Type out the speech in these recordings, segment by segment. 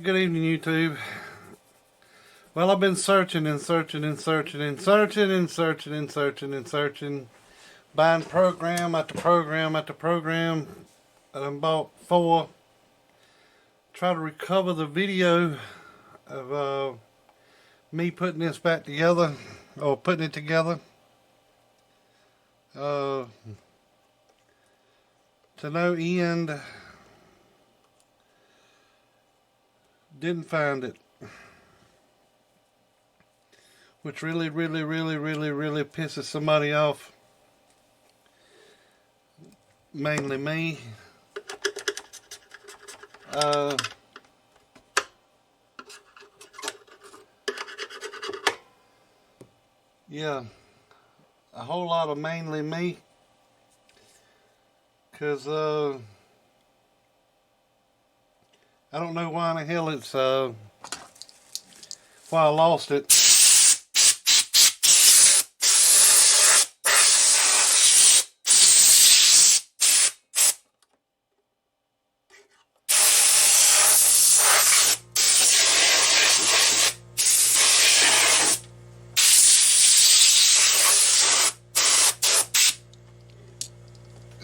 good evening, YouTube. Well, I've been searching and searching and searching and searching and searching and searching and searching, buying program after program after program, and I bought 4. Try to recover the video of me putting this back together, or putting it together. To no end. Didn't find it. Which really pisses somebody off. Mainly me. Yeah. A whole lot of mainly me. Because, I don't know why in the hell it's, why I lost it.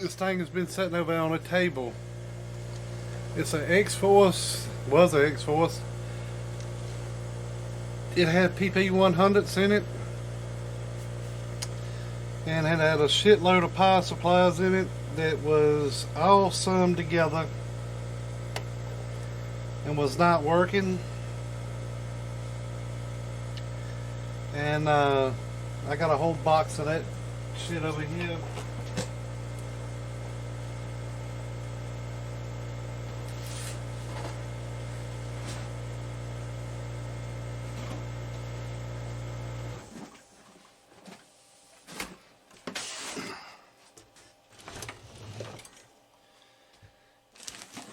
This thing has been sitting over on a table. It's an X-Force, was an X-Force. It had PP100s in it. And it had a shitload of power supplies in it that was all summed together and was not working. And I got a whole box of that shit over here.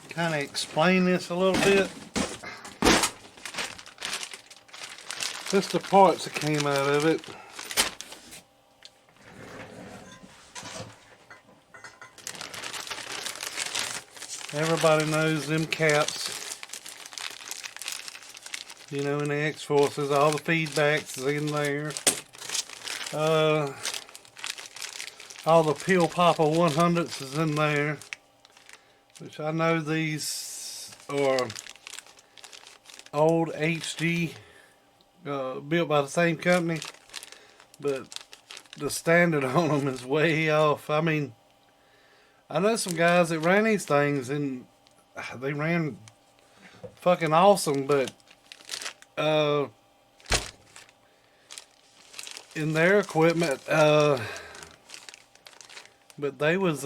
Kind of explain this a little bit. Just the parts that came out of it. Everybody knows them caps. You know, in the X-Forces, all the feedbacks is in there. All the Peel Popper 100s is in there. Which I know these are old HG, built by the same company, but the standard on them is way off. I mean, I know some guys that ran these things and they ran fucking awesome, but in their equipment, but they was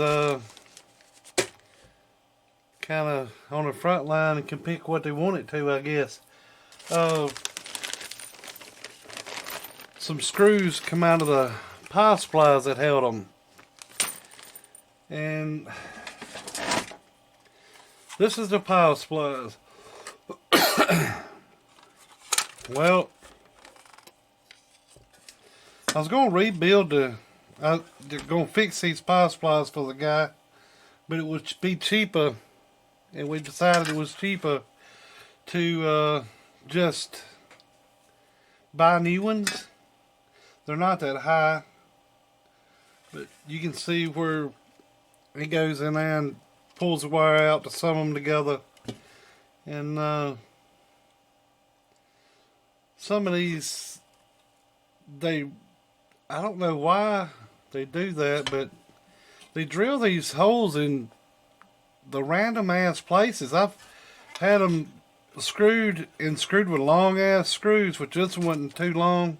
kind of on the front line and can pick what they want it to, I guess. Some screws come out of the power supplies that held them. And this is the power supplies. Well, I was going to rebuild I was going to fix these power supplies for the guy, but it would be cheaper. And we decided it was cheaper to just buy new ones. They're not that high, but you can see where he goes in there and pulls the wire out to sum them together. And some of these, I don't know why they do that, but they drill these holes in the random ass places. I've had them screwed with long ass screws, which this one wasn't too long,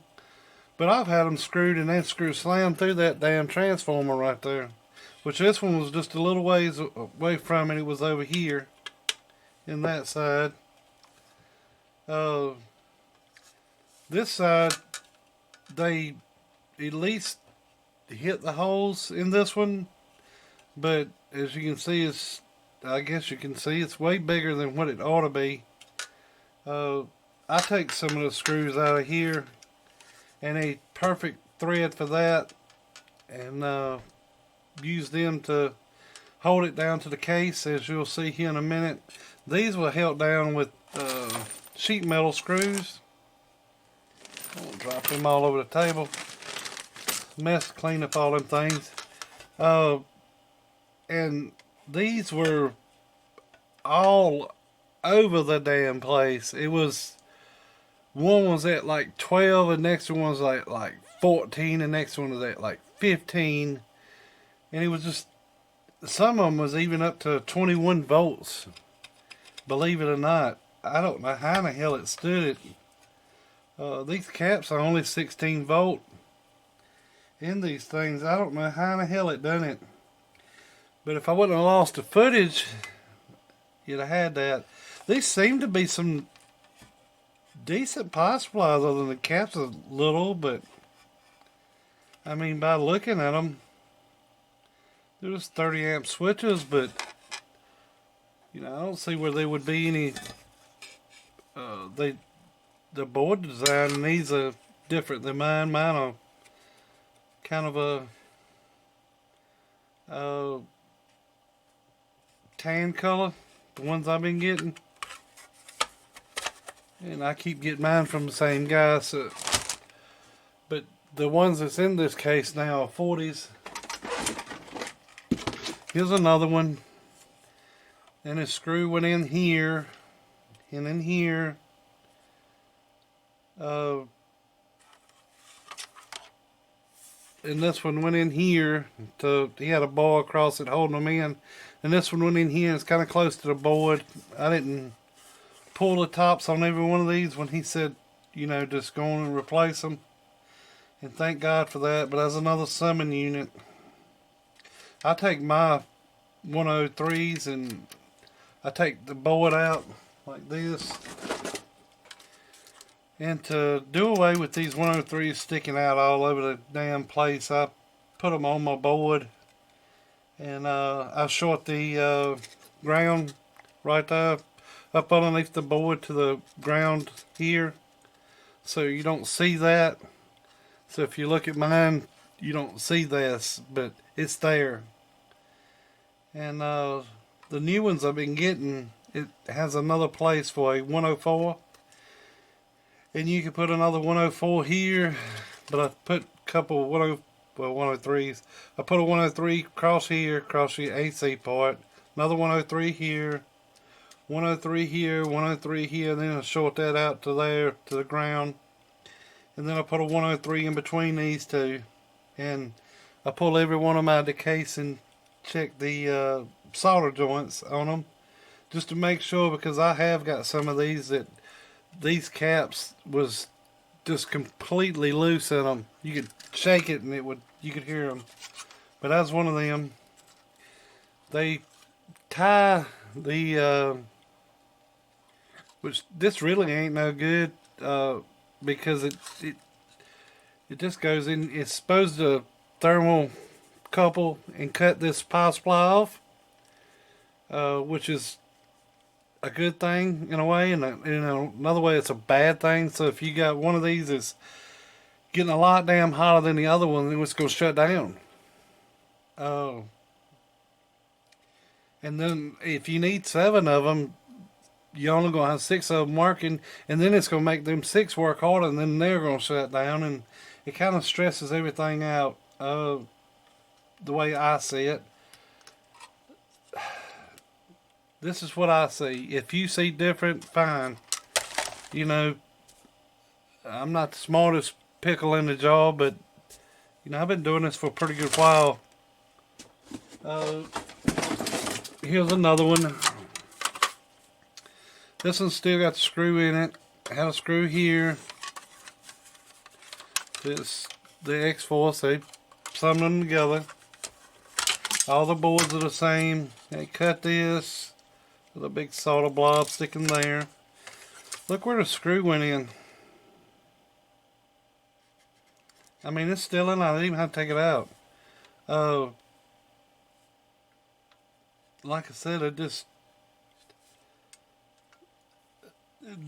but I've had them screwed and that screw slammed through that damn transformer right there, which this one was just a little ways away from it. It was over here in that side. This side, they at least hit the holes in this one, but as you can see, I guess you can see it's way bigger than what it ought to be. I take some of the screws out of here and a perfect thread for that, and use them to hold it down to the case, as you'll see here in a minute. These were held down with sheet metal screws. I'll drop them all over the table. Mess, clean up all them things. And these were all over the damn place. It was, one was at like 12, and the next one was like 14, and the next one was at like 15. And it was just, some of them was even up to 21 volts. Believe it or not. I don't know how in the hell it stood it. These caps are only 16 volt in these things. I don't know how in the hell it done it. But if I wouldn't have lost the footage, you'd have had that. These seem to be some decent power supplies, other than the caps a little, but I mean, by looking at them, they're just 30 amp switches, but you know, I don't see where there would be any, the board design in these are different than mine. Mine are kind of a tan color, the ones I've been getting, and I keep getting mine from the same guy. So, but the ones that's in this case now are 40s. Here's another one, and a screw went in here and in here. And this one went in here he had a bar across it holding them in, and this one went in here. It's kind of close to the board. I didn't pull the tops on every one of these when he said, you know, just go on and replace them, and thank God for that. But as another summon unit, I take my 103s and I take the board out like this. And to do away with these 103s sticking out all over the damn place, I put them on my board, and I short the ground right there up underneath the board to the ground here, so you don't see that. So if you look at mine, you don't see this, but it's there. And the new ones I've been getting, it has another place for a 104. And you can put another 104 here, but I put a couple 103s. I put a 103 across here, across the AC part. Another 103 here, 103 here, 103 here. Then I short that out to there, to the ground. And then I put a 103 in between these two. And I pull every one of them out of the case and check the solder joints on them, just to make sure, because I have got some of these that these caps was just completely loose in them. You could shake it and you could hear them. But as one of them, they tie the which this really ain't no good, because it just goes in. It's supposed to thermal couple and cut this power supply off, which is a good thing in a way, and another way it's a bad thing. So if you got one of these that's getting a lot damn hotter than the other one, then it's going to shut down. And then if you need 7 of them, you're only going to have 6 of them working, and then it's going to make them 6 work harder, and then they're going to shut down, and it kind of stresses everything out, the way I see it. This is what I see. If you see different, fine. You know, I'm not the smartest pickle in the jaw, but you know, I've been doing this for a pretty good while. Here's another one. This one's still got the screw in it. I had a screw here. This the X-Force. They summoned them together. All the boards are the same. They cut this with a big solder blob sticking there. Look where the screw went in. I mean, it's still in. I didn't even have to take it out. Like I said,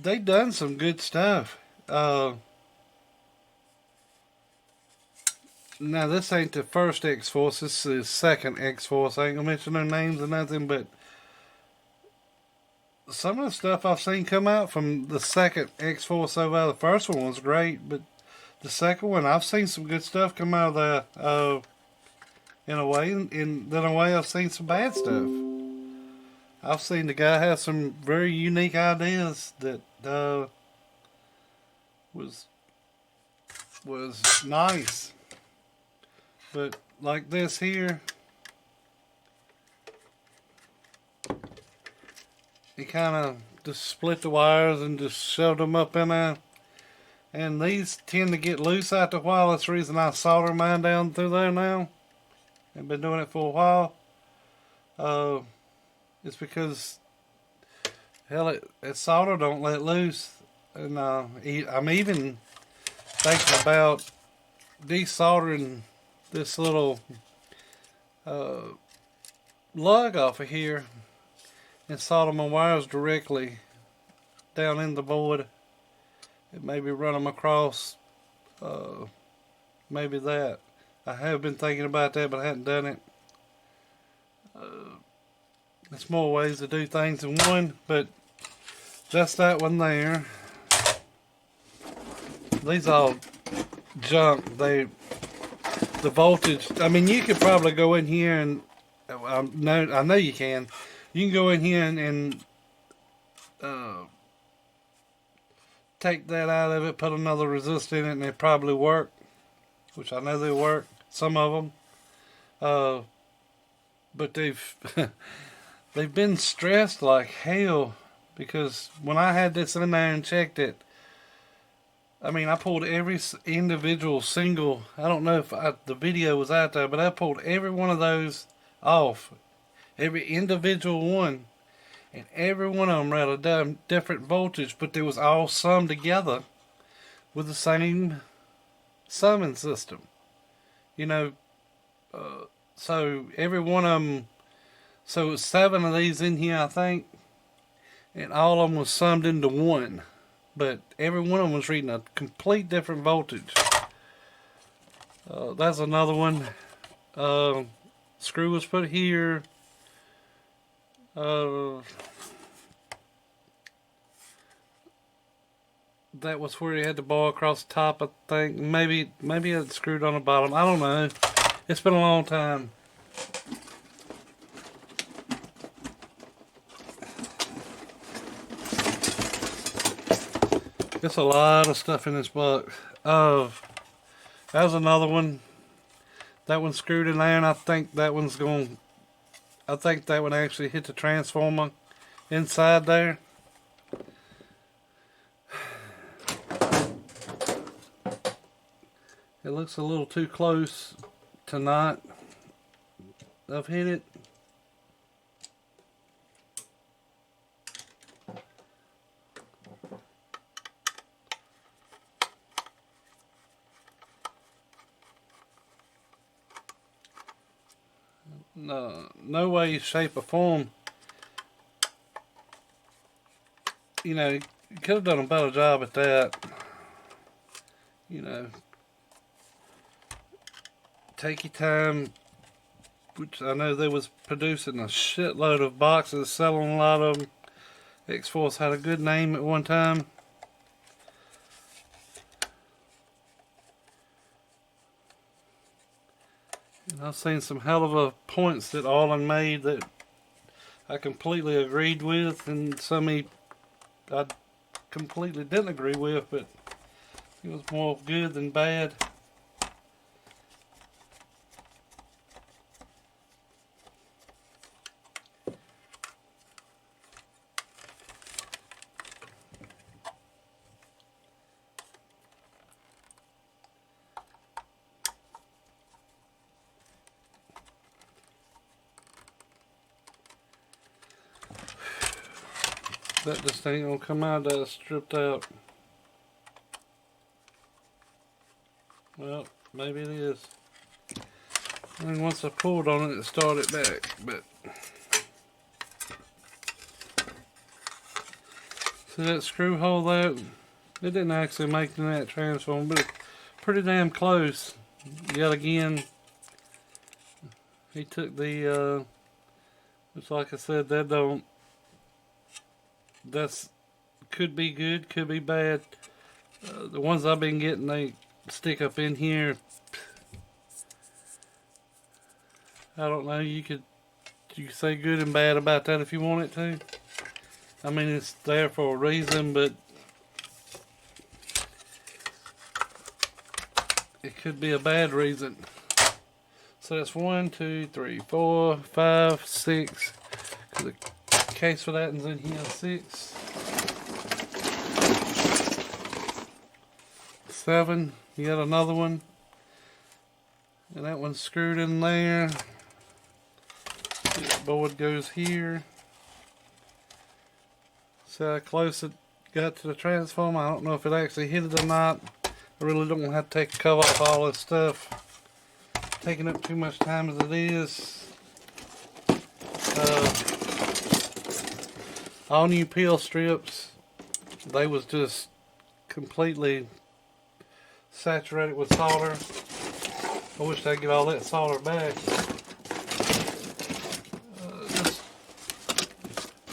they done some good stuff. Now this ain't the first X-Force. This is the second X-Force. I ain't gonna mention their names or nothing, but some of the stuff I've seen come out from the second X-Force over, the first one was great, but the second one, I've seen some good stuff come out of there. In a way, in a way, I've seen some bad stuff. I've seen the guy have some very unique ideas that was nice, but like this here, he kind of just split the wires and just shoved them up in there. And these tend to get loose after a while. That's the reason I solder mine down through there now. I've been doing it for a while. It's because, hell, it solder don't let loose. And I'm even thinking about desoldering this little lug off of here and solder my wires directly down in the board. And maybe run them across, maybe that. I have been thinking about that, but I hadn't done it. There's more ways to do things than one, but that's that one there. These all junk. The voltage. I mean, you could probably go in here and I know you can. You can go in here and take that out of it, put another resistor in it, and it probably work. Which I know they work. Some of them, but they've they've been stressed like hell, because when I had this in there and checked it, I mean, I pulled every individual single. I don't know if the video was out there, but I pulled every one of those off, every individual one, and every one of them were at a different voltage, but they was all summed together with the same summing system. You know, so every one of them, so it was 7 of these in here, I think, and all of them was summed into one, but every one of them was reading a complete different voltage. That's another one. Screw was put here. That was where he had the bar across the top, I think. Maybe it screwed on the bottom. I don't know. It's been a long time. It's a lot of stuff in this box. That was another one. That one screwed in there, and I think that one's going. I think that one actually hit the transformer inside there. It looks a little too close to not have hit it. No way, shape, or form. You know, you could have done a better job at that. You know, take your time, which I know they was producing a shitload of boxes, selling a lot of them. X-Force had a good name at one time. And I've seen some hell of a points that Arlen made that I completely agreed with, and some I completely didn't agree with, but it was more good than bad. Bet this thing gonna come out that stripped out. Well, maybe it is. And once I pulled on it, it started back. But see that screw hole there? It didn't actually make the net transform, but it's pretty damn close. Yet again, he took the. It's like I said, that don't. That's could be good, could be bad. The ones I've been getting, they stick up in here. I don't know. You could say good and bad about that if you want it to. I mean, it's there for a reason, but it could be a bad reason. So that's 1, 2, 3, 4, 5, 6. The case for that is in here. 6, 7. You got another one, and that one's screwed in there. The board goes here. See how close it got to the transformer? I don't know if it actually hit it or not. I really don't want to have to take the cover off all this stuff. Taking up too much time as it is. All new peel strips. They was just completely saturated with solder. I wish I'd get all that solder back. Just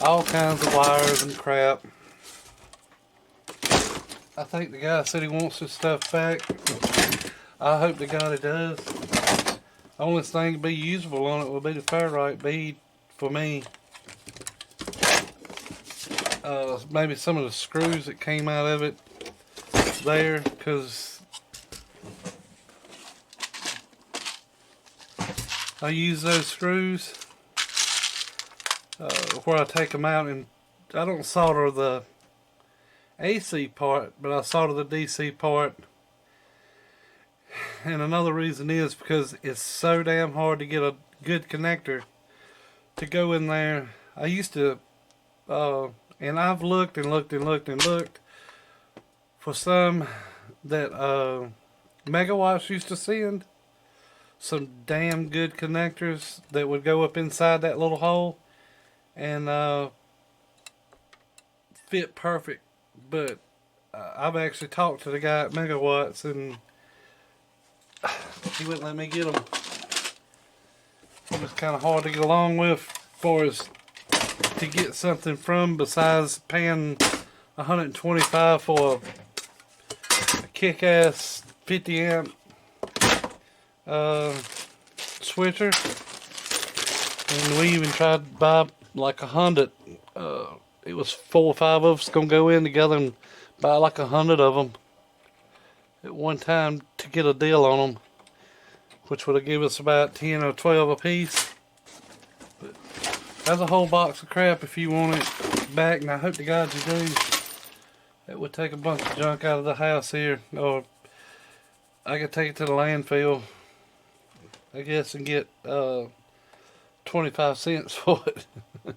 all kinds of wires and crap. I think the guy said he wants his stuff back. I hope to God he does. The only thing to be usable on it will be the ferrite bead for me. Maybe some of the screws that came out of it there, because I use those screws where I take them out, and I don't solder the AC part, but I solder the DC part. And another reason is because it's so damn hard to get a good connector to go in there. I used to, and I've looked and looked and looked and looked for some that Megawatts used to send. Some damn good connectors that would go up inside that little hole and fit perfect. But I've actually talked to the guy at Megawatts, and he wouldn't let me get them. It was kind of hard to get along with, as far as to get something from, besides paying $125 for a kick-ass 50 amp switcher. And we even tried to buy like 100. It was 4 or 5 of us gonna go in together and buy like 100 of them at one time to get a deal on them, which would have given us about 10 or 12 a piece. But that's a whole box of crap if you want it back, and I hope to God you do. It would take a bunch of junk out of the house here, or I could take it to the landfill, I guess, and get 25 cents for it. That's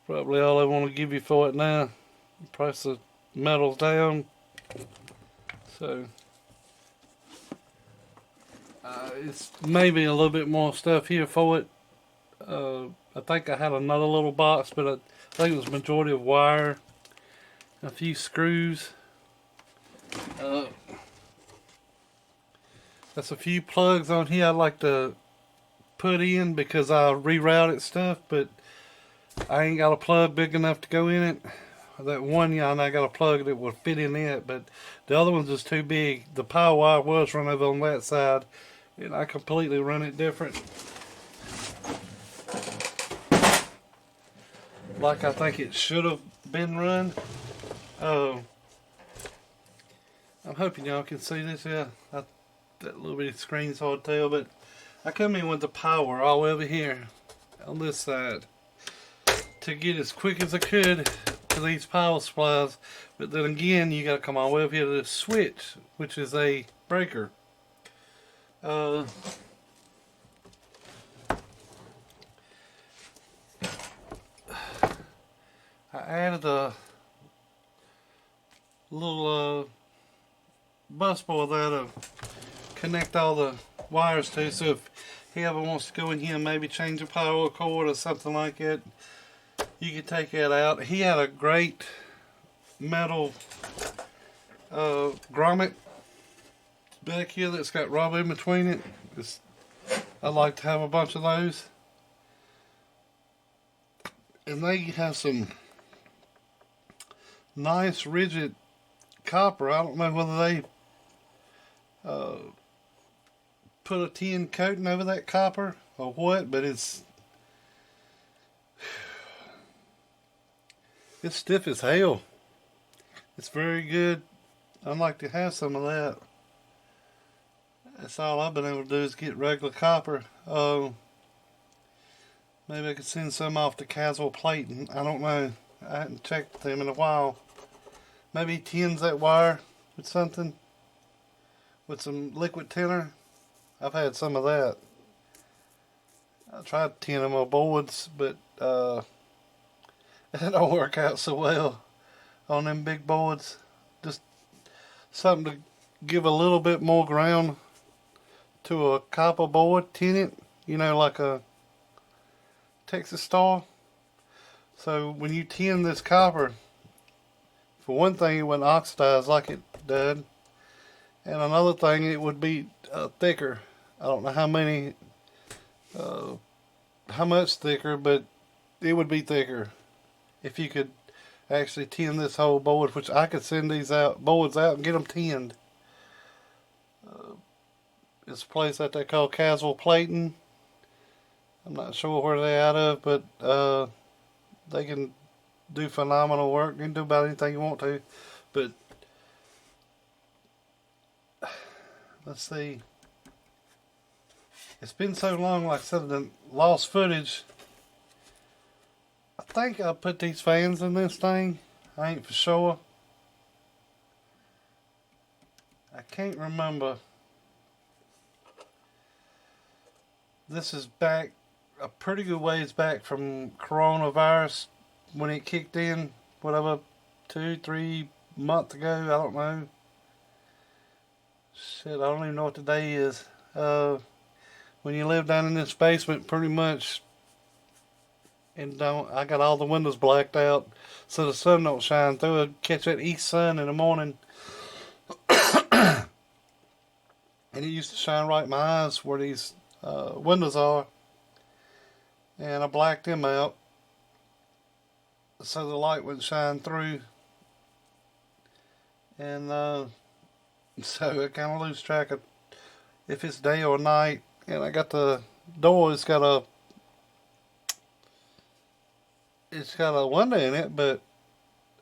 probably all I want to give you for it now. The price of metal's down, so it's maybe a little bit more stuff here for it. I think I had another little box, but I think it was majority of wire, a few screws. That's a few plugs on here I'd like to put in because I rerouted stuff, but I ain't got a plug big enough to go in it. That one yarn I got a plug that would fit in it, but the other one's just too big. The power wire was run over on that side, and I completely run it different, like I think it should have been run. I'm hoping y'all can see this. Yeah, that little bit of screen's hard to tell, but I come in with the power all over here on this side to get as quick as I could to these power supplies. But then again, you got to come all the way over here to this switch, which is a breaker. I added a little bus bar there to connect all the wires to, so if he ever wants to go in here and maybe change a power cord or something like that, you can take that out. He had a great metal grommet back here that's got rubber in between it. I like to have a bunch of those, and they have some nice rigid copper. I don't know whether they uh, put a tin coating over that copper or what, but it's stiff as hell. It's very good. I'd like to have some of that. That's all I've been able to do is get regular copper. Maybe I could send some off to Caswell Plating. I don't know. I haven't checked them in a while. Maybe tins that wire with something. With some liquid tinner. I've had some of that. I tried to tin them on boards, but it don't work out so well on them big boards. Just something to give a little bit more ground to a copper board, tin it, like a Texas Star. So when you tin this copper, for one thing, it wouldn't oxidize like it did, and another thing, it would be thicker. I don't know how much thicker, but it would be thicker if you could actually tin this whole board, which I could send these boards out and get them tinned. It's a place that they call Caswell Plating. I'm not sure where they're out of, but they can do phenomenal work. You can do about anything you want to. But let's see. It's been so long, like I said, the lost footage. I think I put these fans in this thing. I ain't for sure. I can't remember. This is back a pretty good ways back from coronavirus when it kicked in, whatever, 2-3 months ago. I don't know. Shit, I don't even know what the day is. When you live down in this basement, pretty much, and I got all the windows blacked out so the sun don't shine through it. Catch that east sun in the morning, and it used to shine right in my eyes where these windows are, and I blacked them out so the light wouldn't shine through, and so I kind of lose track of if it's day or night. And I got the door, it's got a window in it, but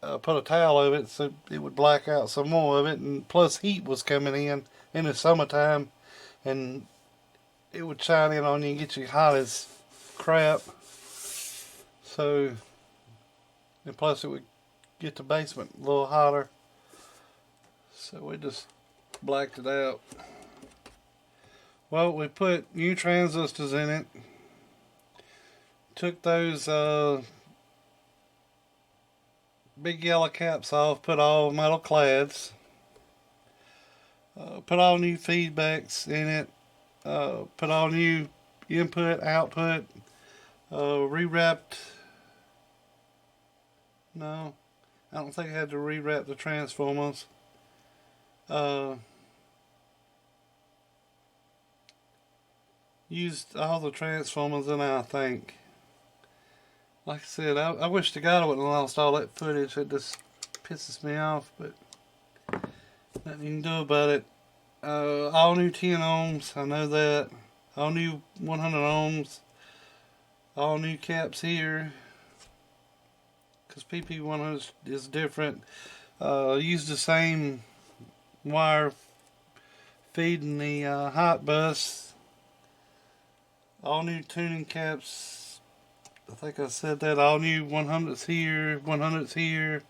I put a towel over it so it would black out some more of it, and plus heat was coming in the summertime, and it would shine in on you and get you hot as crap. So, and plus it would get the basement a little hotter. So we just blacked it out. Well, we put new transistors in it. Took those big yellow caps off, put all metal clads. Put all new feedbacks in it. Put all new input, output. Rewrapped. No, I don't think I had to rewrap the transformers. Used all the transformers in it, I think. Like I said, I wish to God I wouldn't have lost all that footage. It just pisses me off, but nothing you can do about it. All new 10 ohms, I know that. All new 100 ohms. All new caps here. Because PP100 is different. Use the same wire feeding the hot bus. All new tuning caps. I think I said that. All new 100s here, 100s here.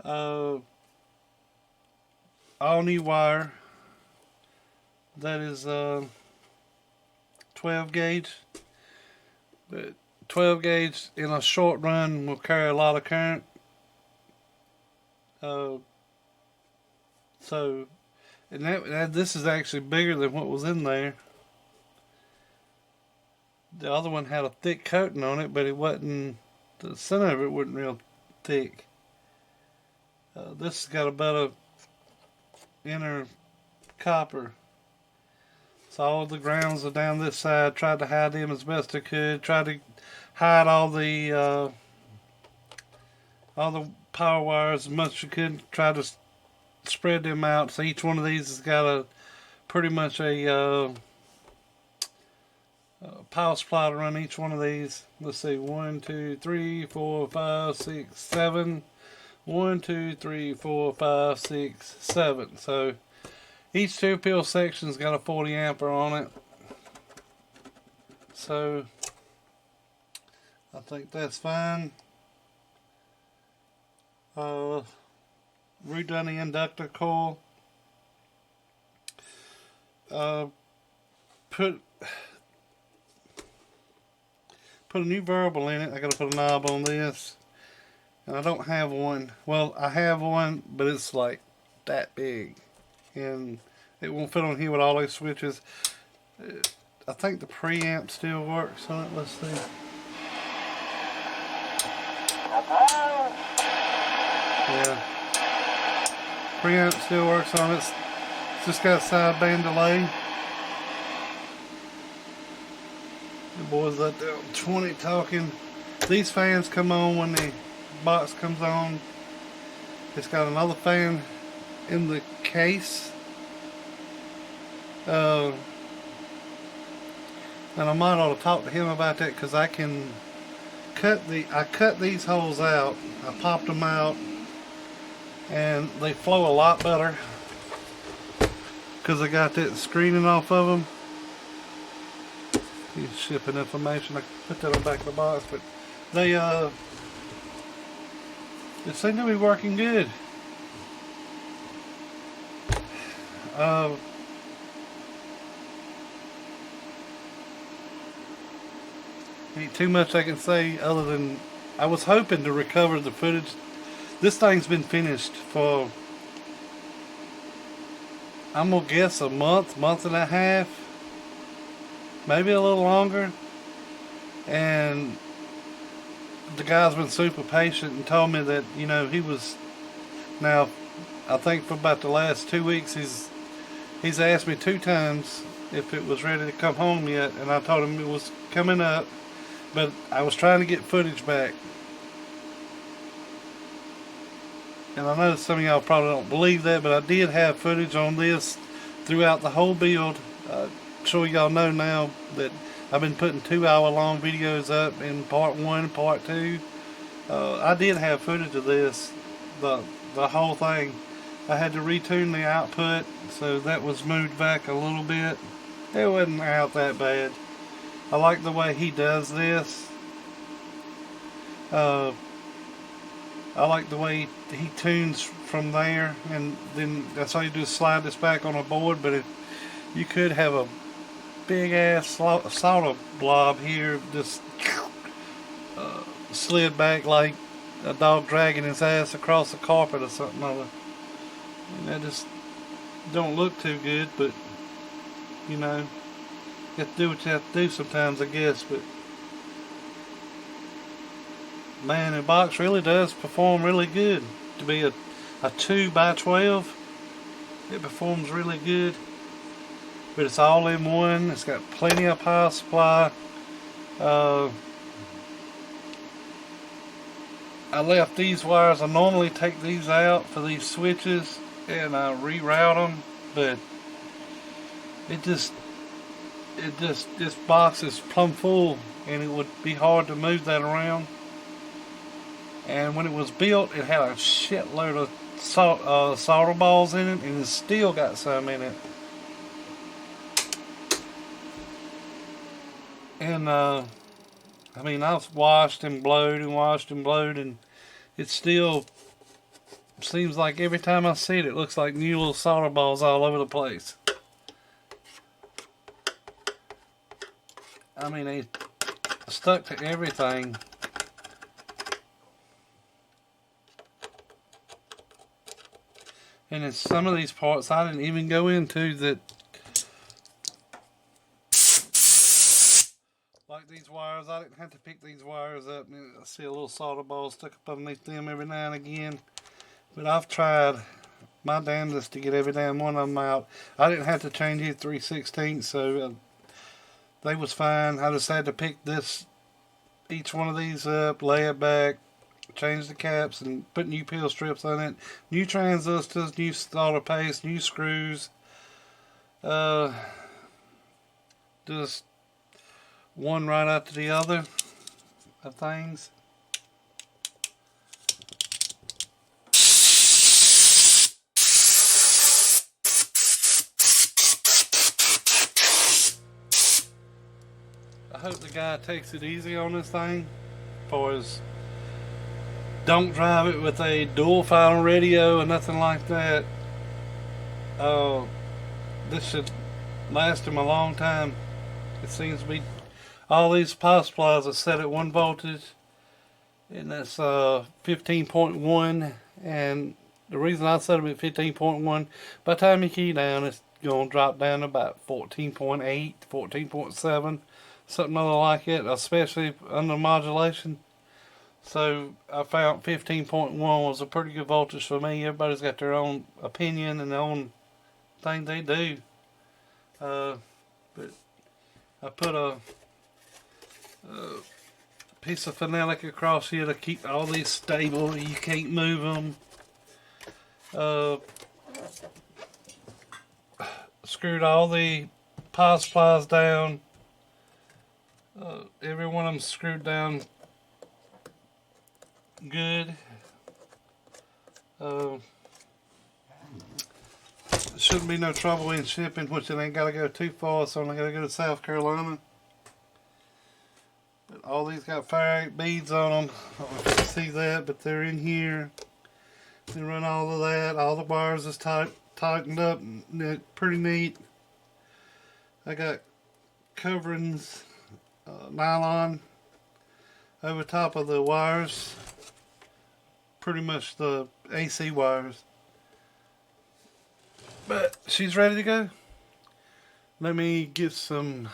All new wire. That is 12 gauge. But 12 gauge in a short run will carry a lot of current. So, and this is actually bigger than what was in there. The other one had a thick coating on it, but it wasn't, the center of it wasn't real thick. This has got a better inner copper. So all the grounds are down this side. Tried to hide them as best I could. Tried to hide all the power wires as much as you could. Try to spread them out. So each one of these has got a pretty much a power supply to run each one of these. Let's see, 1, 2, 3, 4, 5, 6, 7. 1, 2, 3, 4, 5, 6, 7. So each 2-pin section's got a 40 ampere on it. So I think that's fine. Redone the inductor coil. Put a new variable in it. I gotta put a knob on this. And I don't have one. Well, I have one, but it's like that big. And it won't fit on here with all these switches. I think the preamp still works on it. Let's see. Yeah. Preamp still works on it. It's just got sideband delay. The boys up there on 20 talking. These fans come on when the box comes on. It's got another fan in the case. And I might ought to talk to him about that, because I can cut these holes out. I popped them out and they flow a lot better because I got that screening off of them. He's shipping information. I put that on the back of the box, but they seem to be working good. Ain't too much I can say other than I was hoping to recover the footage. This thing's been finished for, I'm gonna guess, a month and a half, maybe a little longer. And the guy's been super patient and told me that, you know, he was, now I think for about the last 2 weeks he's asked me 2 times if it was ready to come home yet, and I told him it was coming up, but I was trying to get footage back. And I know some of y'all probably don't believe that, but I did have footage on this throughout the whole build. I'm sure y'all know now that I've been putting 2-hour-long videos up in part 1 and part 2. I did have footage of this, the whole thing. I had to retune the output, so that was moved back a little bit. It wasn't out that bad. I like the way he does this. I like the way he tunes from there, and then that's all you do is slide this back on a board. But if you could have a big ass solder blob here, just slid back like a dog dragging his ass across the carpet or something other. And that just don't look too good, but you know, you have to do what you have to do sometimes, I guess. But man, the box really does perform really good. To be a 2x12, it performs really good. But it's all in one. It's got plenty of power supply. I left these wires. I normally take these out for these switches and I reroute them, but this box is plumb full, and it would be hard to move that around. And when it was built, it had a shitload of solder balls in it, and it's still got some in it. And I mean, I've washed and blowed and it still seems like every time I see it, it looks like new little solder balls all over the place. I mean, they stuck to everything. And in some of these parts I didn't even go into that. Like these wires, I didn't have to pick these wires up. I see a little solder ball stuck up underneath them every now and again. But I've tried my damnedest to get every damn one of them out. I didn't have to change it 3/16, so they was fine. I just had to pick each one of these up, lay it back, change the caps and put new peel strips on it, new transistors, new starter paste, new screws, just one right after the other of things. I hope the guy takes it easy on this thing, boys. Don't drive it with a dual final radio or nothing like that. This should last him a long time. It seems to be all these power supplies are set at 1 voltage, and that's 15.1. And the reason I set them at 15.1, by the time you key down, it's going to drop down to about 14.8, 14.7, something other like it, especially under modulation. So I found 15.1 was a pretty good voltage for me. Everybody's got their own opinion and their own thing they do. But I put a piece of phenolic across here to keep all these stable. You can't move them. Screwed all the power supplies down. Every one of them screwed down good. Shouldn't be no trouble in shipping, which it ain't got to go too far. It's only got to go to South Carolina. But all these got fire beads on them. I don't know if you can see that, but they're in here. They run all of that. All the wires is tightened up. Pretty neat. I got coverings, nylon over top of the wires. Pretty much the AC wires. But she's ready to go. Let me get some.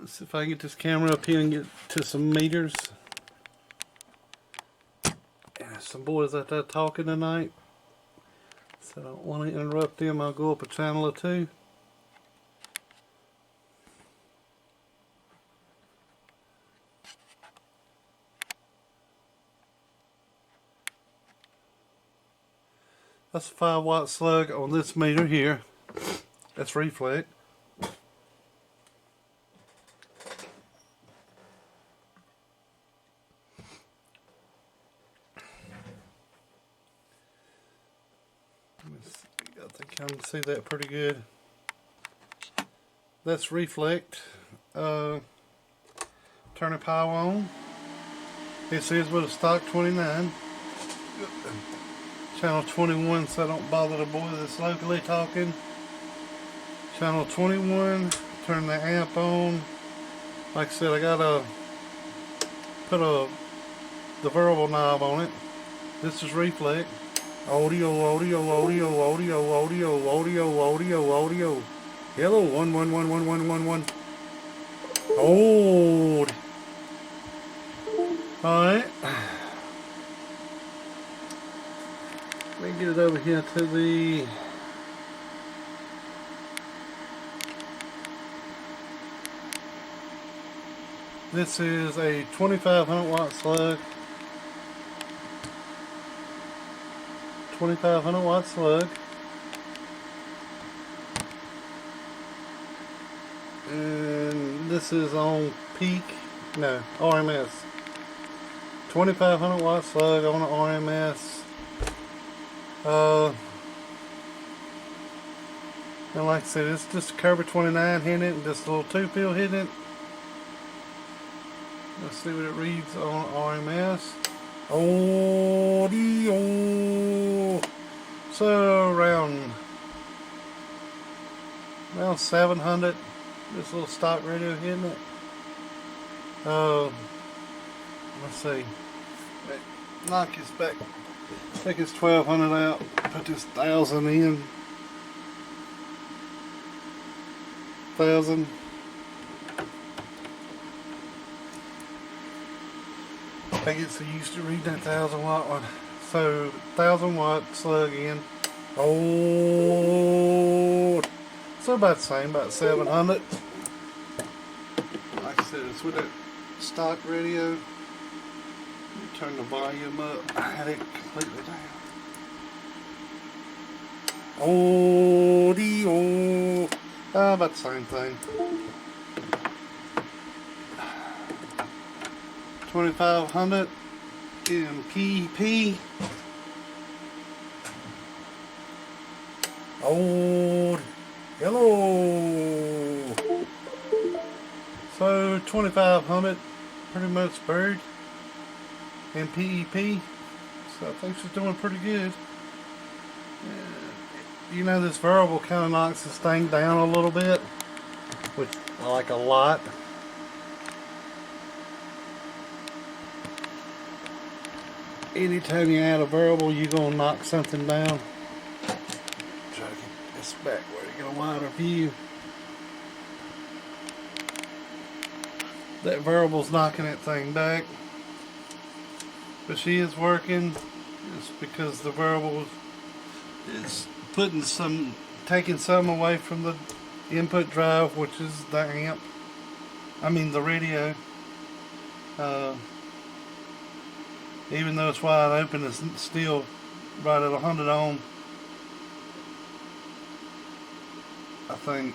Let's see if I can get this camera up here and get to some meters. Yeah, some boys out there talking tonight, so I don't want to interrupt them. I'll go up a channel or two. That's a 5-watt slug on this meter here. That's reflect. I think I can see that pretty good. That's reflect. Turn the power on. It says with a stock 29. Channel 21, so I don't bother the boy that's locally talking. Channel 21, turn the amp on. Like I said, I gotta put the variable knob on it. This is reflect. Audio. Hello, 1. Hold. Alright. Let me get it over here to the this is a 2500 watt slug. 2500 watt slug. And this is on peak, no, RMS. 2500 watt slug on the RMS. And like I said, it's just a Cobra 29 hitting it and just a little 2-peel hitting it. Let's see what it reads on RMS. Audio. So around 700. This little stock radio hitting it. Let's see. Knock this back. Take this 1200 out. Put this 1000 in. 1000. I get so used to reading that 1000 watt one. So 1000 watt slug in. Oh, so about the same, about 700. Like I said, it's with that stock radio. turn the volume up. I had it completely down. Audio. About the same thing. 2500 MPP. Oh, hello. So 2500, pretty much bird and PEP. So I think she's doing pretty good. You know, this variable kind of knocks this thing down a little bit, which I like a lot. Anytime you add a variable, you're gonna knock something down. Try to get this back where you get a wider view. That variable's knocking that thing back, but she is working. It's because the variable is taking some away from the input drive, which is the amp. I mean the radio. Even though it's wide open, it's still right at 100 ohm. I think.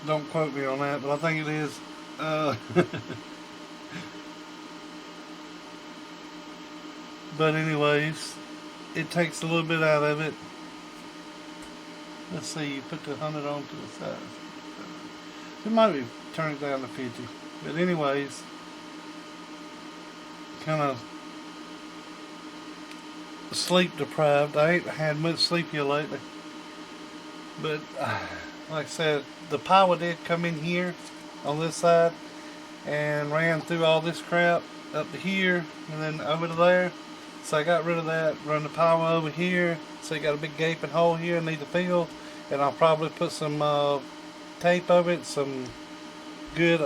Don't quote me on that, but I think it is. But anyways, it takes a little bit out of it. Let's see, you put the 100 on to the side. It might be turn it down to 50. But anyways, kind of sleep deprived. I ain't had much sleep here lately. But like I said, the power did come in here on this side and ran through all this crap up to here and then over to there. So I got rid of that, run the power over here. So you got a big gaping hole here, need to fill. And I'll probably put some tape over it, some good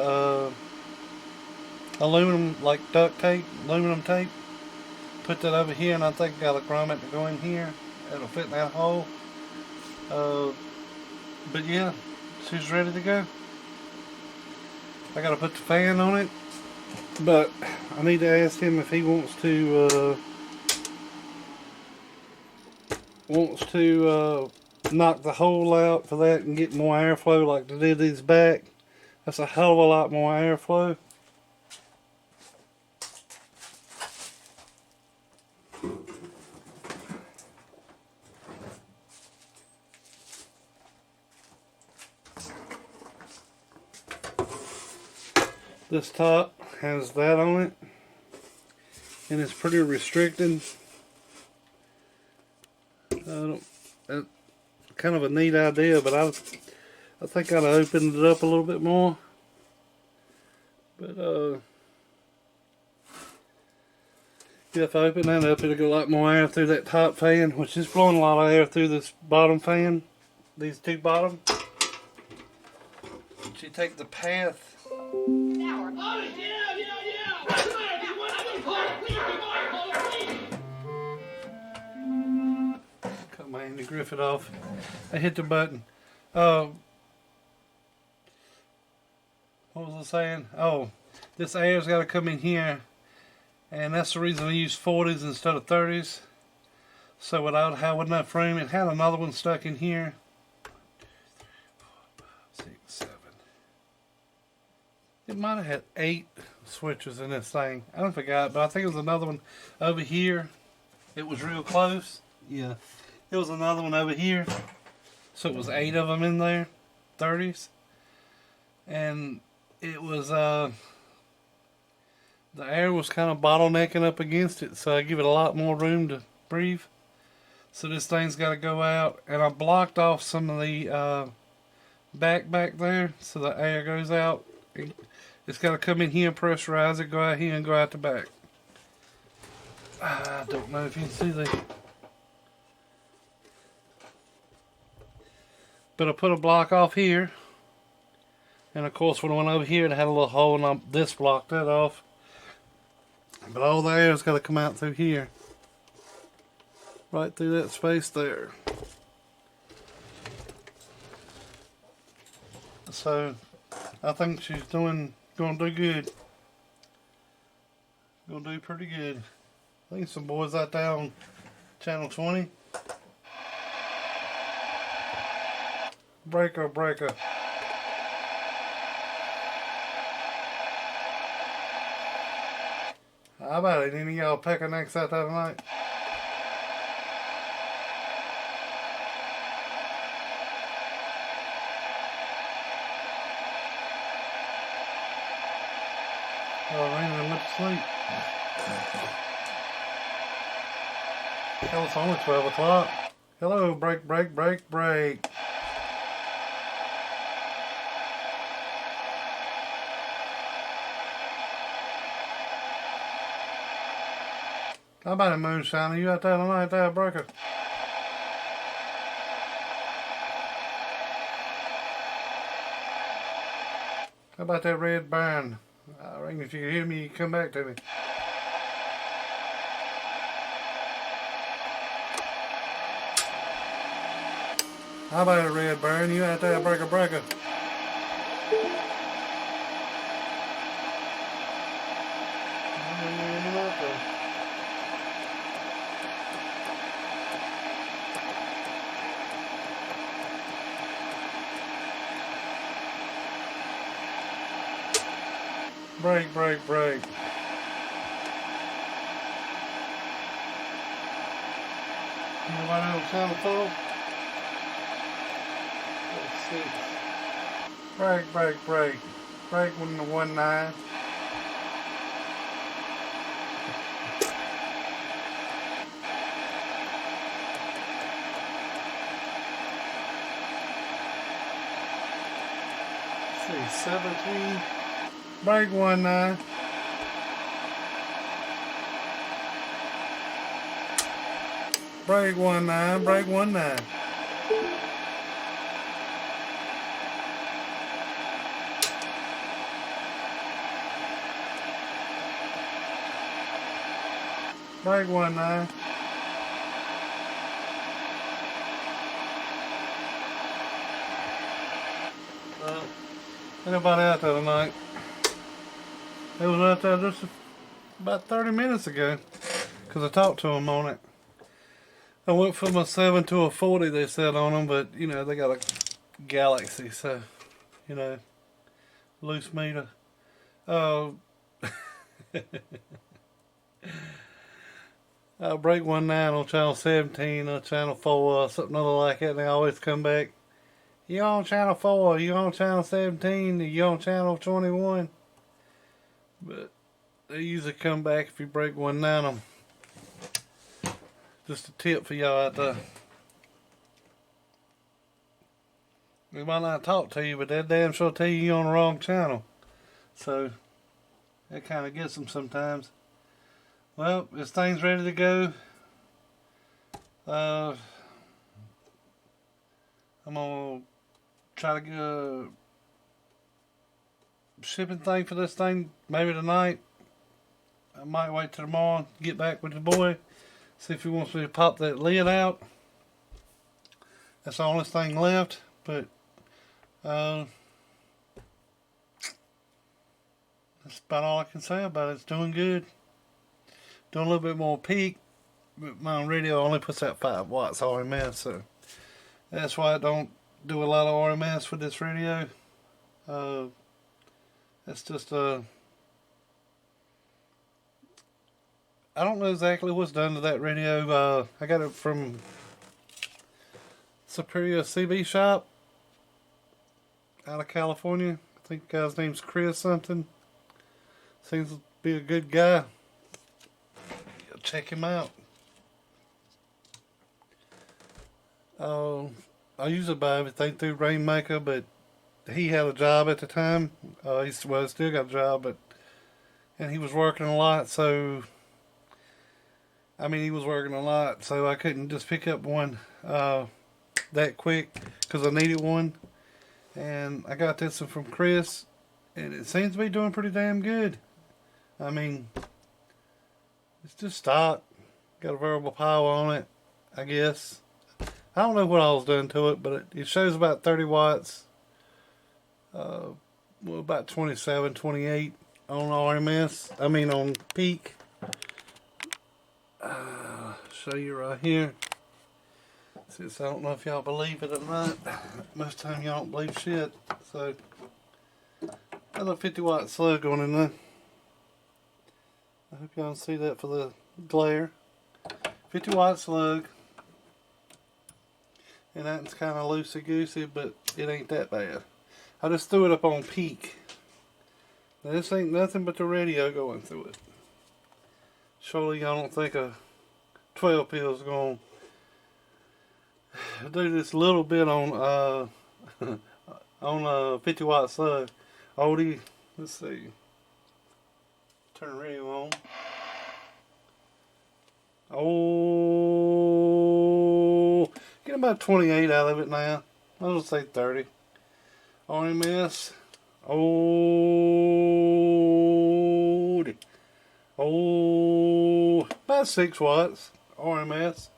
aluminum, like duct tape, aluminum tape. Put that over here, and I think I got a grommet to go in here. It'll fit in that hole. But yeah, she's ready to go. I gotta put the fan on it, but I need to ask him if he wants to knock the hole out for that and get more airflow like they did these back. That's a hell of a lot more airflow. This top has that on it, and it's pretty restricted. Kind of a neat idea, but I think I'd have opened it up a little bit more. But yeah, if I open that up, it'll go a lot more air through that top fan, which is blowing a lot of air through this bottom fan. These two bottom. But you take the path. Cut my Andy Griffith off. I hit the button. What was I saying? Oh, this air's got to come in here, and that's the reason I use 40s instead of 30s. So without having enough room, it had another one stuck in here. 6, 7. It might have had 8 switches in this thing. I don't forget, but I think it was another one over here. It was real close. Yeah, it was another one over here. So it was 8 of them in there, 30s, and it was the air was kind of bottlenecking up against it, so I give it a lot more room to breathe. So this thing's got to go out, and I blocked off some of the back there, so the air goes out. It's got to come in here, pressurize it, go out here, and go out the back. I don't know if you can see that. But I put a block off here. And of course, when I went over here, it had a little hole, and this blocked that off. But all the air's got to come out through here. Right through that space there. So, I think she's gonna do good. Gonna do pretty good. I think some boys out there on channel 20. Breaker, breaker. How about it? Any of y'all pecking necks out there tonight? Oh, Raymond went to sleep. Hell, it's only 12 o'clock. Hello, break, break, break, break. How about it, Moonshine? Are you out there tonight, there, breaker? How about that red barn? I reckon if you can hear me, you can come back to me. How about it, red barn? You out there, breaker, breaker? Break, break, break. Anybody else on the phone? Let's see. Break, break, break. Break 1-9. Let's see, 17. Break 1-9. Break 1-9. Break 1-9. Break 1-9. Anybody out there tonight? It was out there just about 30 minutes ago, because I talked to them on it. I went from a 7 to a 40, they said on them, but, you know, they got a Galaxy, so, you know, loose meter. Break 1-9 on channel 17, on channel 4, something other like that, and they always come back. You on channel 4, you on channel 17, you on channel 21. But they usually come back if you break 1-9 them. Just a tip for y'all out there. They might not talk to you, but that damn sure tell you're on the wrong channel. So, that kind of gets them sometimes. Well, this thing's ready to go. I'm going to try to get a shipping thing for this thing maybe tonight. I might wait till tomorrow, get back with the boy, see if he wants me to pop that lid out. That's the only thing left, but that's about all I can say about it. It's doing good. Doing a little bit more peak, but my radio only puts out 5 watts RMS, so that's why I don't do a lot of RMS with this radio. It's just I don't know exactly what's done to that radio. I got it from Superior CB Shop out of California. I think the guy's name's Chris something. Seems to be a good guy. Check him out. I usually buy everything through Rainmaker, but he had a job at the time. He still got a job, and he was working a lot, so he was working a lot, so I couldn't just pick up one that quick because I needed one. And I got this one from Chris, and it seems to be doing pretty damn good. It's just stock. Got a variable power on it, I guess. I don't know what I was doing to it, but it shows about 30 watts. About 27, 28 on RMS. On peak. Show you right here. Since I don't know if y'all believe it or not. Most of the time y'all don't believe shit. So, another 50-watt slug going in there. I hope y'all can see that for the glare. 50-watt slug. And that's kind of loosey-goosey, but it ain't that bad. I just threw it up on peak. Now this ain't nothing but the radio going through it. Surely y'all don't think a 12 pill is going to do this little bit on on a 50-watt slug. Oldie, let's see. Turn the radio on. Oh, get about 28 out of it now. I'll just say 30. RMS. About 6 watts. RMS.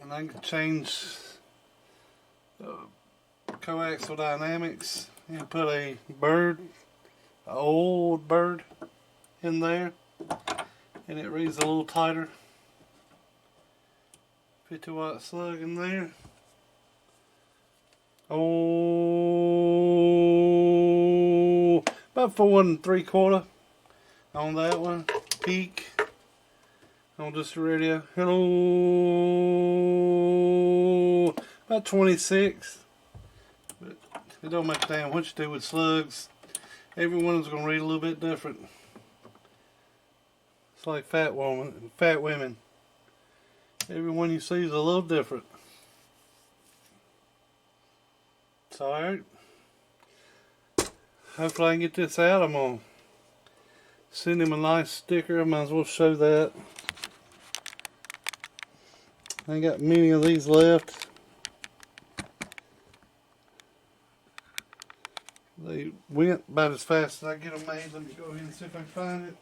And I can change coaxial dynamics and put a bird, an old bird in there, and it reads a little tighter. 50-watt slug in there. Oh, about 4 3/4 on that one. Peak on just the radio. Hello, about 26. But it don't make a damn what you do with slugs. Everyone's gonna read a little bit different. It's like fat women. Everyone you see is a little different. It's alright. Hopefully I can get this out. I'm going to send him a nice sticker. I might as well show that. I ain't got many of these left. They went about as fast as I get them made. Let me go ahead and see if I can find it.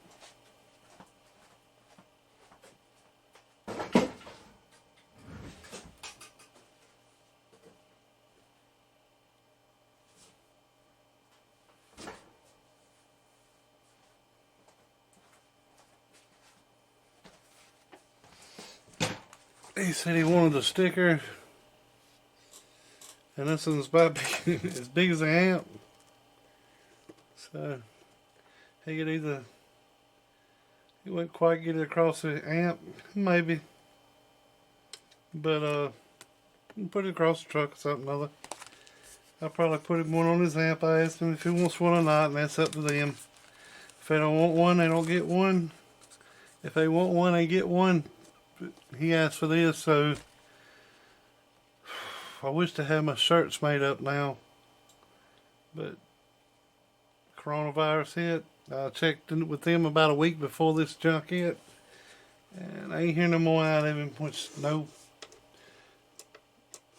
He said he wanted a sticker, and this one's about as big as an amp. So he wouldn't quite get it across the amp, maybe, but you can put it across the truck or something other. I'll probably put it one on his amp. I asked him if he wants one or not, and that's up to them. If they don't want one, they don't get one. If they want one, they get one. He asked for this, so I wish to have my shirts made up now, but coronavirus hit. I checked in with them about a week before this junk hit, and I ain't hear no more out of him. Which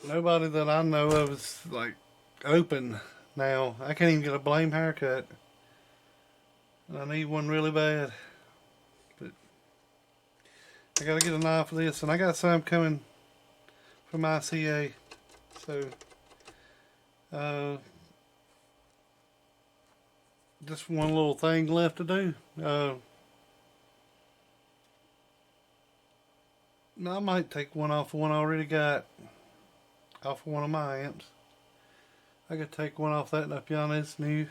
nobody that I know of is like open now. I can't even get a blame haircut, and I need one really bad. I gotta get an eye for this, and I got some coming from ICA, so just one little thing left to do. I might take one off of one I already got, off of one of my amps. I could take one off that, and up beyond it's new,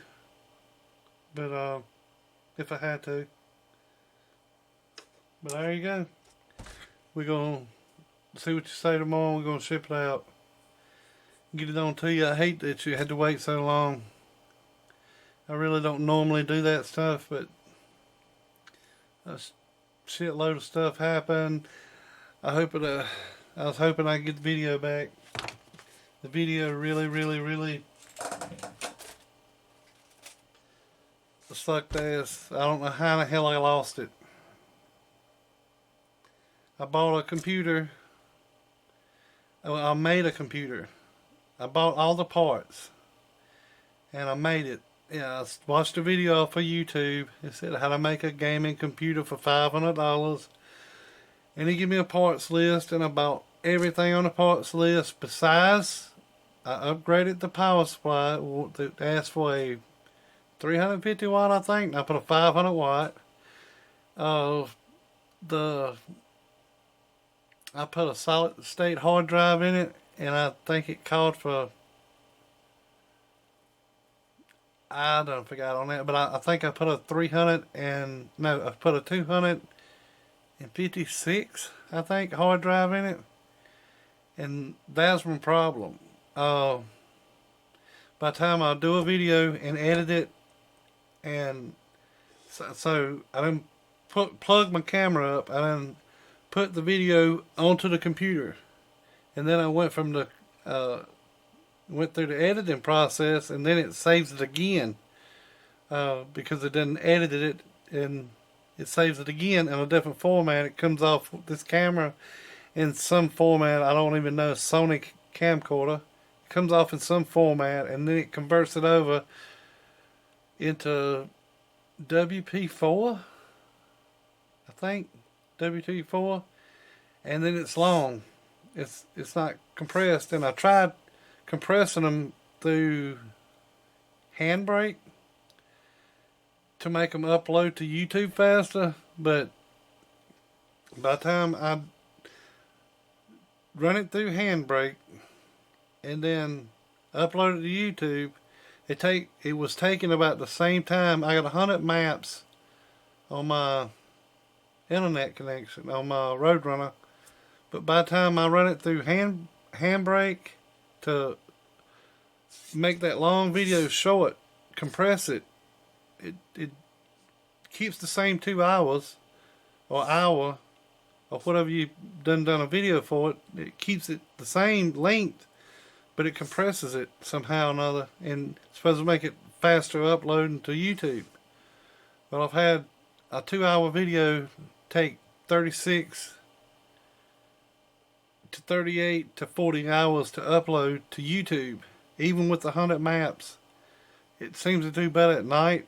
but if I had to. But there you go. We're going to see what you say tomorrow. We're going to ship it out. Get it on to you. I hate that you had to wait so long. I really don't normally do that stuff, but a shitload of stuff happened. I was hoping I could get the video back. The video really sucked ass. I don't know how the hell I lost it. I bought a computer. I made a computer. I bought all the parts, and I made it. Yeah, I watched a video off of YouTube. It said how to make a gaming computer for $500, and he gave me a parts list, and I bought everything on the parts list. Besides, I upgraded the power supply. It asked for a 350 watt, I think. And I put a 500 watt. the I put a solid state hard drive in it, and I think it called for, I don't forgot on that, but I think I put a 300 and no, I put a 256 I think hard drive in it, and that's my problem. Uh, by the time I do a video and edit it, and so I done plug my camera up, I done put the video onto the computer, and then I went from the went through the editing process, and then it saves it again because it didn't edit it, and it saves it again in a different format. It comes off this camera in some format I don't even know, Sony camcorder. It comes off in some format, and then it converts it over into WP4, I think, WP4, and then it's long. It's not compressed, and I tried compressing them through Handbrake to make them upload to YouTube faster, but by the time I run it through Handbrake and then upload it to YouTube, it was taking about the same time. I got 100 maps on my internet connection on my Roadrunner, but by the time I run it through Handbrake to make that long video short, compress it, it keeps the same 2 hours or hour or whatever you done a video for it. It keeps it the same length, but it compresses it somehow or another, and it's supposed to make it faster uploading to YouTube. Well, I've had a 2 hour video take 36 to 38 to 40 hours to upload to YouTube, even with the 100 maps. It seems to do better at night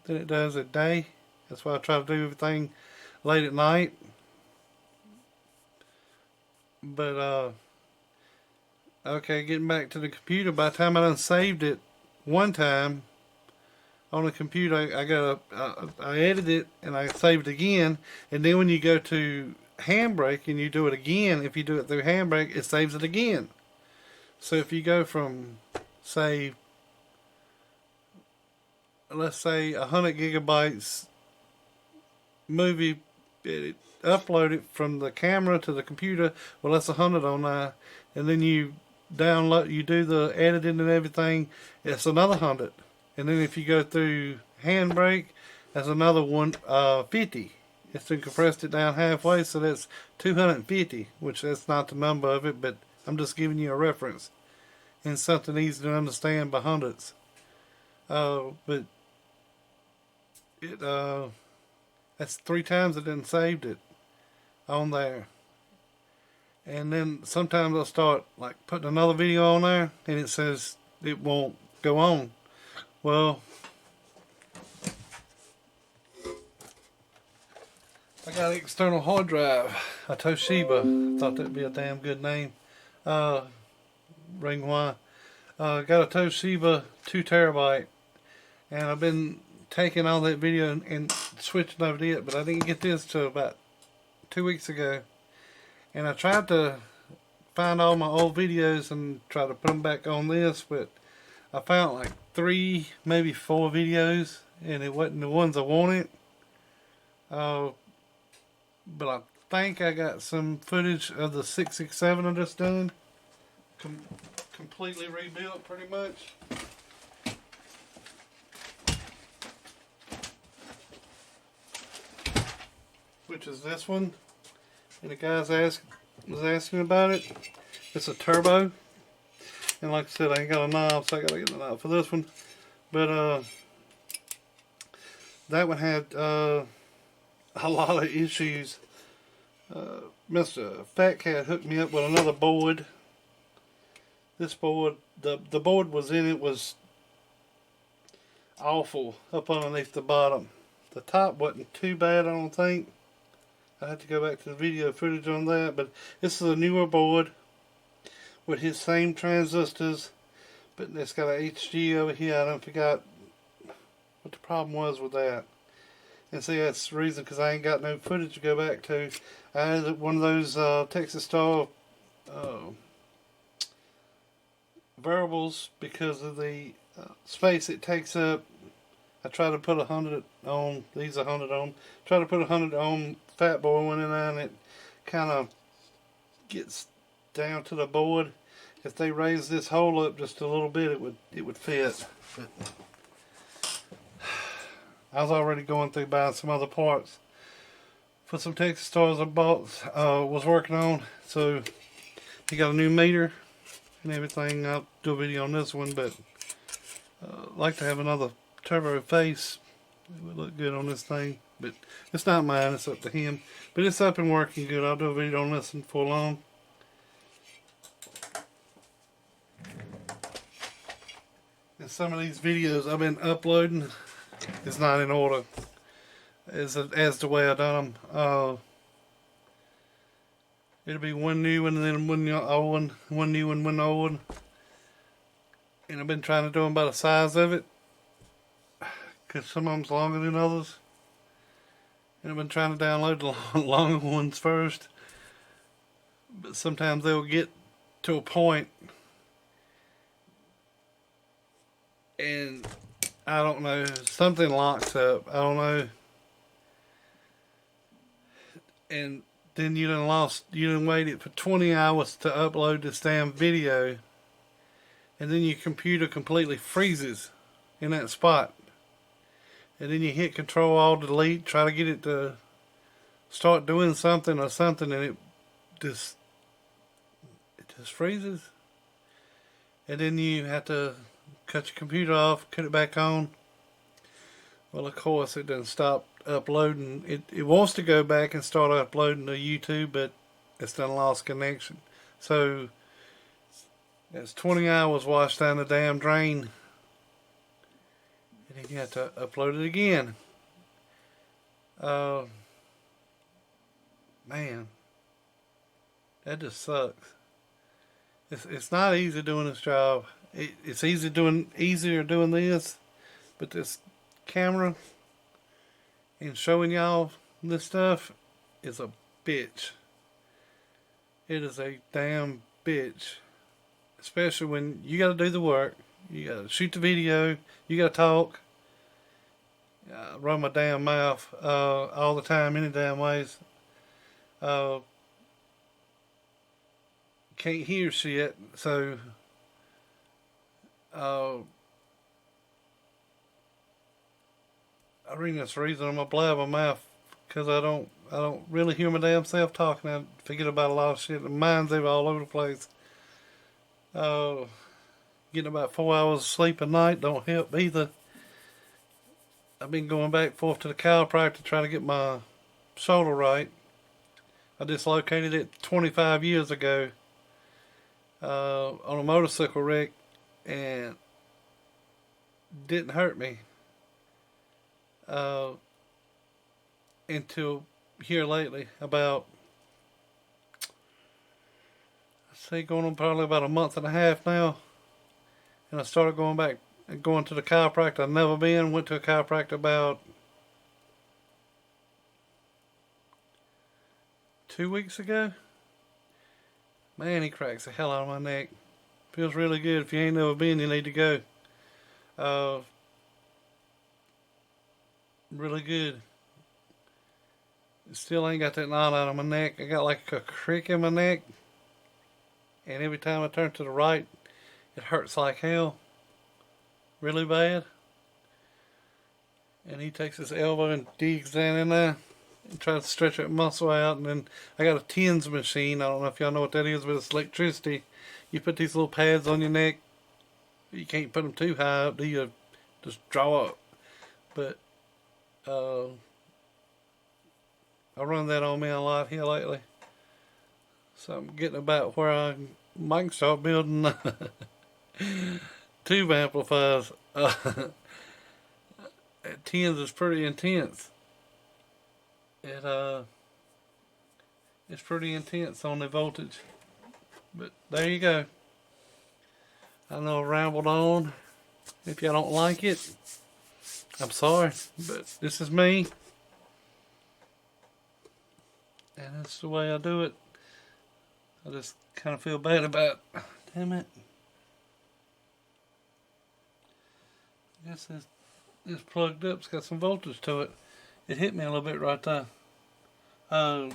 than it does at day. That's why I try to do everything late at night. But okay, getting back to the computer, by the time I done saved it one time on the computer, I edited it and I saved it again, and then when you go to Handbrake and you do it again, if you do it through Handbrake, it saves it again. So if you go from, say, let's say 100 gigabytes movie, upload it from the camera to the computer, well, that's 100 on there, and then you you do the editing and everything, it's another 100, and then if you go through Handbrake, that's another 50. It's been compressed it down halfway, so that's 250, which that's not the number of it, but I'm just giving you a reference and something easy to understand by hundreds. But it that's 3 times I done saved it on there. And then sometimes I'll start like putting another video on there and it says it won't go on. Well, I got an external hard drive, a Toshiba. Thought that'd be a damn good name. Ring why. Got a Toshiba 2 terabyte, and I've been taking all that video and switching over to it, but I didn't get this till about 2 weeks ago. And I tried to find all my old videos and try to put them back on this, but I found like 3, maybe 4 videos, and it wasn't the ones I wanted. But I think I got some footage of the 667 I just done. Completely rebuilt pretty much. Which is this one. And the guys was asking about it. It's a turbo. And like I said, I ain't got a knob, so I gotta get a knob for this one. But that one had a lot of issues. Mr. Fat Cat hooked me up with another board. This board, the board was in it was awful up underneath the bottom. The top wasn't too bad, I don't think. I had to go back to the video footage on that, but this is a newer board with his same transistors, but it's got a HG over here. I don't forgot what the problem was with that. And see, that's the reason, because I ain't got no footage to go back to. I had one of those Texas Star variables because of the space it takes up. I try to put 100 on, these 100 on. Try to put 100 on Fat Boy one and then it kind of gets down to the board. If they raise this hole up just a little bit, it would fit. But I was already going through buying some other parts for some Texas Stars I bought, was working on. So he got a new meter and everything. I'll do a video on this one, but like to have another turbo face. It would look good on this thing, but it's not mine, it's up to him. But it's up and working good. I'll do a video on this one for long. And some of these videos I've been uploading is not in order as the way I done them. It'll be one new one and then one old one, one new one, one old one. And I've been trying to do them by the size of it, because some of them's longer than others. And I've been trying to download the longer ones first. But sometimes they'll get to a point and I don't know, something locks up. I don't know. And then you done waited for 20 hours to upload this damn video. And then your computer completely freezes in that spot. And then you hit Control Alt Delete, try to get it to start doing something or something, and it just freezes. And then you have to cut your computer off, cut it back on. Well, of course, it doesn't stop uploading. It wants to go back and start uploading to YouTube, but it's done lost connection. So that's 20 hours washed down the damn drain. And then you have to upload it again. Man, that just sucks. It's not easy doing this job. It's easier doing this, but this camera and showing y'all this stuff is a bitch. It is a damn bitch. Especially when you gotta do the work. You gotta shoot the video. You gotta talk. Run my damn mouth all the time, any damn ways. Can't hear shit, so I think that's the reason I'm gonna blab my mouth, because I don't really hear my damn self talking. I forget about a lot of shit. My mind's all over the place. Getting about 4 hours of sleep a night don't help either. I've been going back and forth to the chiropractor trying to get my shoulder right. I dislocated it 25 years ago on a motorcycle wreck, and didn't hurt me until here lately, about, I'd say going on probably about a month and a half now. And I started going to the chiropractor. I've never been. Went to a chiropractor about 2 weeks ago. Man, he cracks the hell out of my neck. Feels really good. If you ain't never been, you need to go. Really good. Still ain't got that knot out of my neck. I got like a crick in my neck, and every time I turn to the right, it hurts like hell. Really bad. And he takes his elbow and digs down in there and tries to stretch that muscle out. And then I got a TENS machine. I don't know if y'all know what that is, but it's electricity. You put these little pads on your neck. You can't put them too high up. You just draw up. But I run that on me a lot here lately. So I'm getting about where I might start building tube amplifiers. TENS is pretty intense. It's pretty intense on the voltage. But there you go. I know I rambled on. If y'all don't like it, I'm sorry, but this is me. And that's the way I do it. I just kind of feel bad about it. Damn it. I guess it's plugged up. It's got some voltage to it. It hit me a little bit right there. That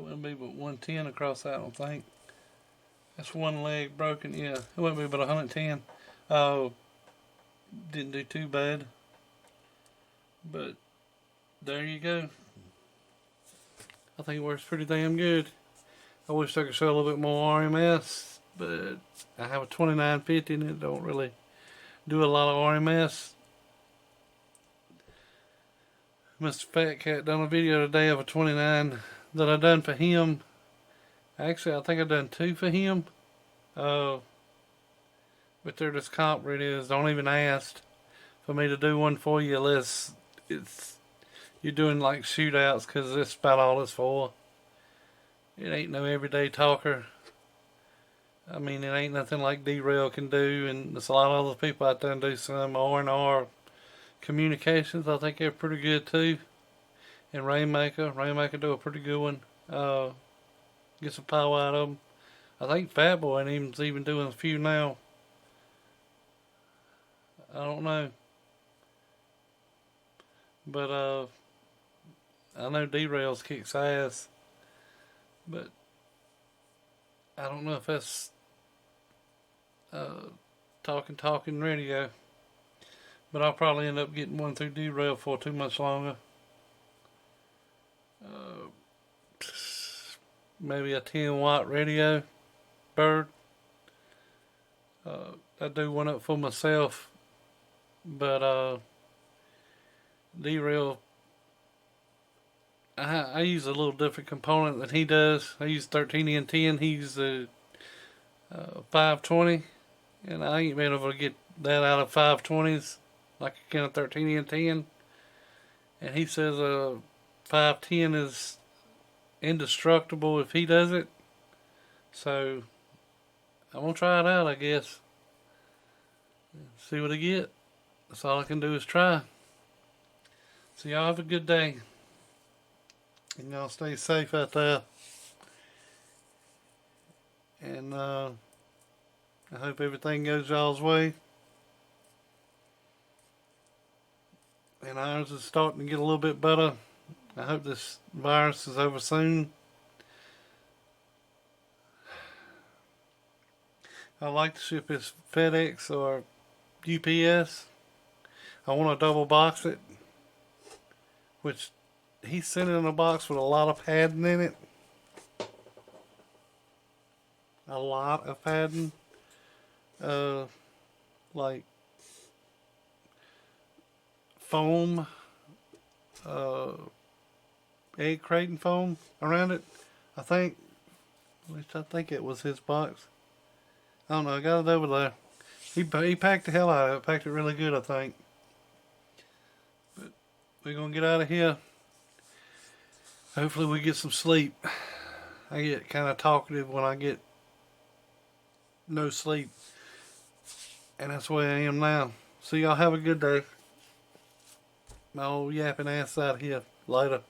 wouldn't be but 110 across that, I don't think. That's one leg broken. Yeah, it wouldn't be but 110. Didn't do too bad. But there you go. I think it works pretty damn good. I wish I could show a little bit more RMS, but I have a 2950 and it don't really do a lot of RMS. Mr. Fat Cat done a video today of a 29 that I done for him. Actually, I think I done 2 for him. But they're just comp videos. Don't even ask for me to do one for you unless you're doing like shootouts, because that's about all it's for. It ain't no everyday talker. I mean, it ain't nothing like D-Rail can do, and there's a lot of other people out there and do some R&R communications. I think they're pretty good too. And Rainmaker do a pretty good one. Get some power out of them. I think Fatboy even doing a few now. I don't know. But I know D-Rails kicks ass. But I don't know if that's talking radio. But I'll probably end up getting one through D-Rail for too much longer. Maybe a 10-watt radio bird. I do one up for myself, but D-Rail, I use a little different component than he does. I use 13N10. He uses a 520, and I ain't been able to get that out of 520s like I can a 13N10. And he says 510 is indestructible if he does it. So I'm gonna try it out, I guess. See what I get. That's all I can do is try. So y'all have a good day. And y'all stay safe out there. And I hope everything goes y'all's way. And ours is starting to get a little bit better. I hope this virus is over soon. I like to ship this FedEx or UPS. I want to double box it, which he sent it in a box with a lot of padding in it. A lot of padding. Like foam, egg crating foam around it. I think, at least I think it was his box. I don't know, I got it over there. He packed the hell out of it, packed it really good, I think. But we're gonna get out of here. Hopefully we get some sleep. I get kind of talkative when I get no sleep. And that's the way I am now. So y'all have a good day. My old yapping ass out here. Later.